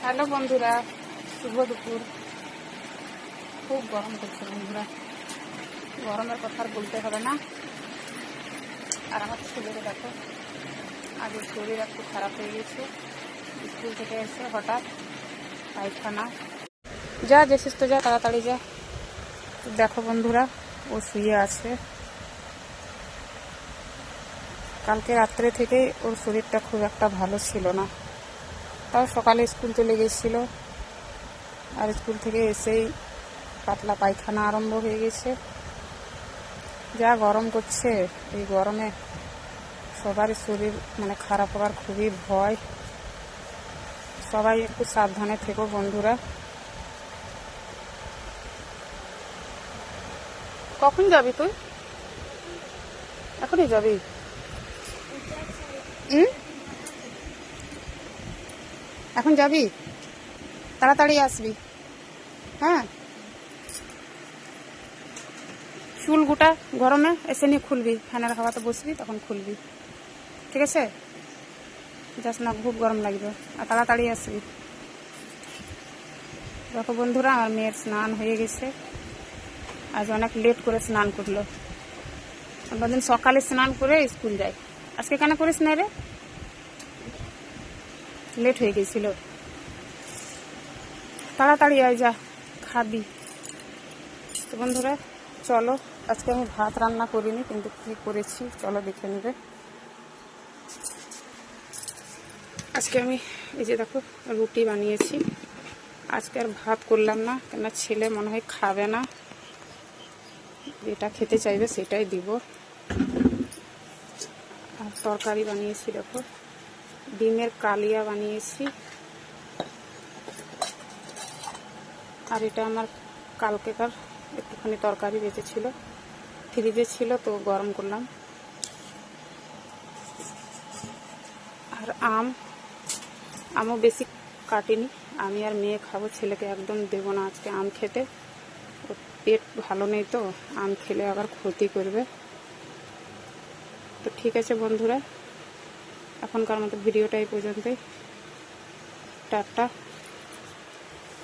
Hello বন্ধুরা, শুভ দুপুর। খুব গরম করছে বন্ধুরা, গরমের কথা আর বলতে হবে না। আর আমার ছেলেকে দেখো, আগে শরীর একটু খারাপ হয়ে গেছে, স্কুল থেকে এসে হঠাৎ পায়খানা। যা যেছিস তো, যা তাড়াতাড়ি যা। দেখো বন্ধুরা, ও শুয়ে আছে। কালকে রাত্রে থেকে ওর শরীরটা খুব একটা ভালো ছিল না, তাও সকালে স্কুল চলে গেছিল, আর স্কুল থেকে এসেই পাতলা পায়খানা আরম্ভ হয়ে গেছে। যা গরম করছে, এই গরমে সবারই শরীর খারাপ হওয়ার খুবই ভয়। সবাই একটু সাবধানে থেকো বন্ধুরা। কখন যাবি তুই? এখনই যাবি? এখন যাবি? তাড়াতাড়ি আসবি, হ্যাঁ। চুল গোটা গরমে এসে নিয়ে খুলবি, ফ্যানের হাওয়াতে বসবি, তখন খুলবি, ঠিক আছে? যাস না, খুব গরম লাগবে। আর তাড়াতাড়ি আসবি। দেখো বন্ধুরা, আমার মেয়ের স্নান হয়ে গেছে। আজ অনেক লেট করে স্নান করলো। দিন সকালে স্নান করে স্কুল যায়, আজকে কেন করিস না রে? লেট হয়ে গেছিল। তাড়াতাড়ি আয়, যা খাবি। তো বন্ধুরা চলো, আজকে আমি ভাত রান্না করিনি, কিন্তু কি করেছি চলো দেখে নেবে। আজকে আমি এই যে দেখো রুটি বানিয়েছি। আজকে আর ভাত করলাম না, কেননা ছেলে মনে হয় খাবে না, যেটা খেতে চাইবে সেটাই দিব। আর তরকারি বানিয়েছি, দেখো ডিমের কালিয়া বানিয়েছি। আর এটা আমার কালকেকার একটুখানি তরকারি বেঁচেছিল, ফ্রিজে ছিল, তো গরম করলাম। আর আমও বেশি কাটিনি, আমি আর মেয়ে খাবো, ছেলেকে একদম দেবো না আজকে আম খেতে। ওর পেট ভালো নেই, তো আম খেলে আবার ক্ষতি করবে। তো ঠিক আছে বন্ধুরা, এখনকার মতো ভিডিওটা এই পর্যন্তই। টাটা।